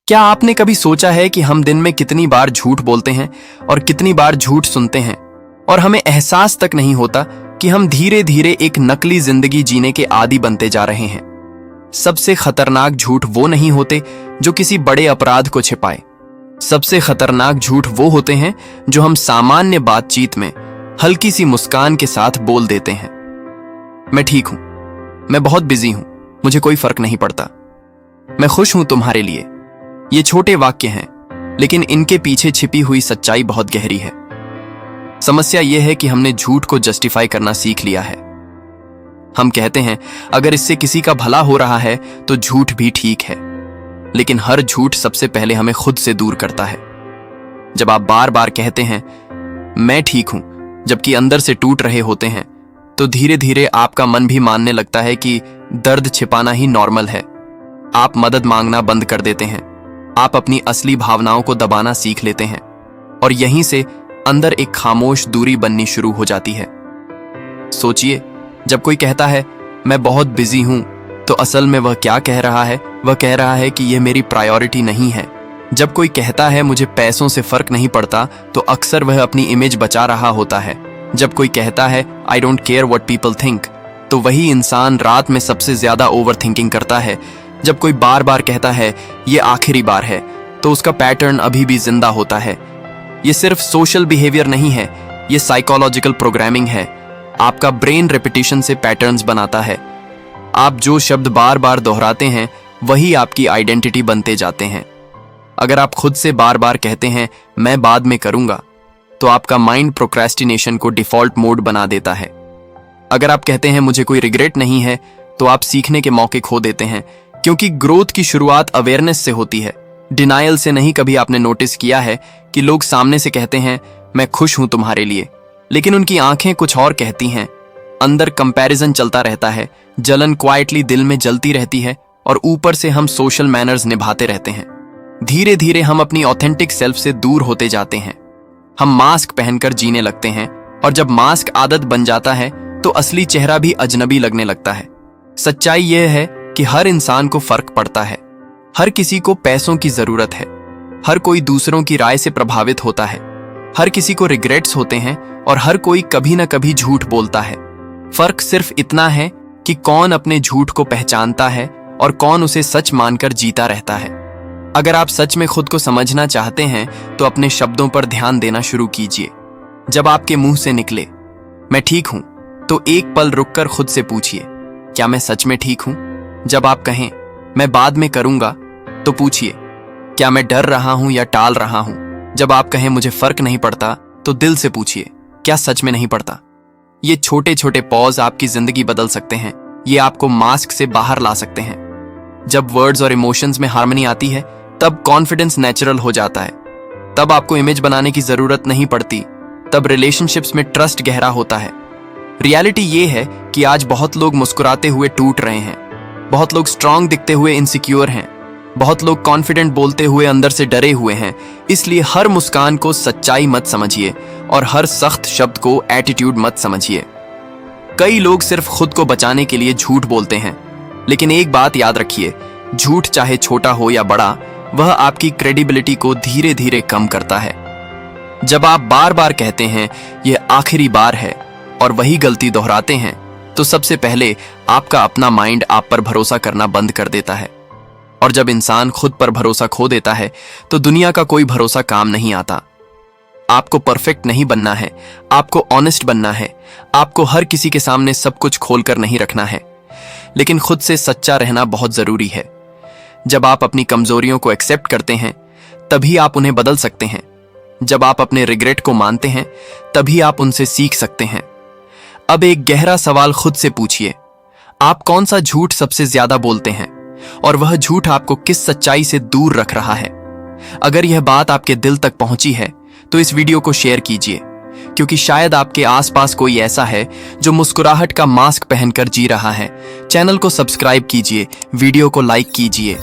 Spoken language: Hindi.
क्या आपने कभी सोचा है कि हम दिन में कितनी बार झूठ बोलते हैं और कितनी बार झूठ सुनते हैं और हमें एहसास तक नहीं होता कि हम धीरे धीरे एक नकली जिंदगी जीने के आदी बनते जा रहे हैं। सबसे खतरनाक झूठ वो नहीं होते जो किसी बड़े अपराध को छिपाए। सबसे खतरनाक झूठ वो होते हैं जो हम सामान्य बातचीत में हल्की सी मुस्कान के साथ बोल देते हैं। मैं ठीक हूं, मैं बहुत बिजी हूं, मुझे कोई फर्क नहीं पड़ता, मैं खुश हूं तुम्हारे लिए। ये छोटे वाक्य हैं, लेकिन इनके पीछे छिपी हुई सच्चाई बहुत गहरी है। समस्या यह है कि हमने झूठ को जस्टिफाई करना सीख लिया है। हम कहते हैं अगर इससे किसी का भला हो रहा है तो झूठ भी ठीक है, लेकिन हर झूठ सबसे पहले हमें खुद से दूर करता है। जब आप बार बार कहते हैं मैं ठीक हूं जबकि अंदर से टूट रहे होते हैं, तो धीरे धीरे आपका मन भी मानने लगता है कि दर्द छिपाना ही नॉर्मल है। आप मदद मांगना बंद कर देते हैं, आप अपनी असली भावनाओं को दबाना सीख लेते हैं और यहीं से अंदर एक खामोश दूरी बननी शुरू हो जाती है। सोचिए, जब कोई कहता है मैं बहुत बिजी हूं, तो असल में वह क्या कह रहा है? वह कह रहा है कि यह मेरी प्रायोरिटी नहीं है। जब कोई कहता है मुझे पैसों से फर्क नहीं पड़ता, तो अक्सर वह अपनी इमेज बचा रहा होता है। जब कोई कहता है I don't care what people think, तो वही इंसान रात में सबसे ज्यादा ओवर थिंकिंग करता है। जब कोई बार बार कहता है ये आखिरी बार है, तो उसका पैटर्न अभी भी जिंदा होता है। ये सिर्फ सोशल बिहेवियर नहीं है, ये साइकोलॉजिकल प्रोग्रामिंग है। आपका ब्रेन रेपिटेशन से पैटर्न्स बनाता है। आप जो शब्द बार बार दोहराते हैं वही आपकी आइडेंटिटी बनते जाते हैं। अगर आप खुद से बार बार कहते हैं मैं बाद में करूंगा, तो आपका माइंड प्रोक्रेस्टिनेशन को डिफॉल्ट मोड बना देता है। अगर आप कहते हैं मुझे कोई रिग्रेट नहीं है, तो आप सीखने के मौके खो देते हैं, क्योंकि ग्रोथ की शुरुआत अवेयरनेस से होती है, डिनायल से नहीं। कभी आपने नोटिस किया है कि लोग सामने से कहते हैं मैं खुश हूं तुम्हारे लिए, लेकिन उनकी आंखें कुछ और कहती हैं। अंदर कंपैरिजन चलता रहता है, जलन क्वाइटली दिल में जलती रहती है और ऊपर से हम सोशल मैनर्स निभाते रहते हैं। धीरे धीरे हम अपनी ऑथेंटिक सेल्फ से दूर होते जाते हैं। हम मास्क पहनकर जीने लगते हैं और जब मास्क आदत बन जाता है तो असली चेहरा भी अजनबी लगने लगता है। सच्चाई यह है कि हर इंसान को फर्क पड़ता है, हर किसी को पैसों की जरूरत है, हर कोई दूसरों की राय से प्रभावित होता है, हर किसी को रिग्रेट्स होते हैं और हर कोई कभी ना कभी झूठ बोलता है। फर्क सिर्फ इतना है कि कौन अपने झूठ को पहचानता है और कौन उसे सच मानकर जीता रहता है। अगर आप सच में खुद को समझना चाहते हैं तो अपने शब्दों पर ध्यान देना शुरू कीजिए। जब आपके मुंह से निकले मैं ठीक हूं, तो एक पल रुककर खुद से पूछिए क्या मैं सच में ठीक हूं? जब आप कहें मैं बाद में करूंगा, तो पूछिए क्या मैं डर रहा हूं या टाल रहा हूं? जब आप कहें मुझे फर्क नहीं पड़ता, तो दिल से पूछिए क्या सच में नहीं पड़ता? ये छोटे छोटे पॉज आपकी जिंदगी बदल सकते हैं। ये आपको मास्क से बाहर ला सकते हैं। जब वर्ड्स और इमोशंस में हार्मनी आती है, तब कॉन्फिडेंस नेचुरल हो जाता है। तब आपको इमेज बनाने की जरूरत नहीं पड़ती। तब रिलेशनशिप्स में ट्रस्ट गहरा होता है। रियलिटी ये है कि आज बहुत लोग मुस्कुराते हुए टूट रहे हैं, बहुत लोग स्ट्रांग दिखते हुए इनसिक्योर हैं, बहुत लोग कॉन्फिडेंट बोलते हुए अंदर से डरे हुए हैं। इसलिए हर मुस्कान को सच्चाई मत समझिए और हर सख्त शब्द को एटीट्यूड मत समझिए। कई लोग सिर्फ खुद को बचाने के लिए झूठ बोलते हैं, लेकिन एक बात याद रखिए, झूठ चाहे छोटा हो या बड़ा, वह आपकी क्रेडिबिलिटी को धीरे धीरे कम करता है। जब आप बार बार कहते हैं यह आखिरी बार है और वही गलती दोहराते हैं, तो सबसे पहले आपका अपना माइंड आप पर भरोसा करना बंद कर देता है। और जब इंसान खुद पर भरोसा खो देता है, तो दुनिया का कोई भरोसा काम नहीं आता। आपको परफेक्ट नहीं बनना है, आपको ऑनेस्ट बनना है। आपको हर किसी के सामने सब कुछ खोलकर नहीं रखना है, लेकिन खुद से सच्चा रहना बहुत जरूरी है। जब आप अपनी कमजोरियों को एक्सेप्ट करते हैं, तभी आप उन्हें बदल सकते हैं। जब आप अपने रिग्रेट को मानते हैं, तभी आप उनसे सीख सकते हैं। अब एक गहरा सवाल खुद से पूछिए, आप कौन सा झूठ सबसे ज्यादा बोलते हैं और वह झूठ आपको किस सच्चाई से दूर रख रहा है? अगर यह बात आपके दिल तक पहुंची है, तो इस वीडियो को शेयर कीजिए, क्योंकि शायद आपके आसपास कोई ऐसा है जो मुस्कुराहट का मास्क पहनकर जी रहा है। चैनल को सब्सक्राइब कीजिए, वीडियो को लाइक कीजिए।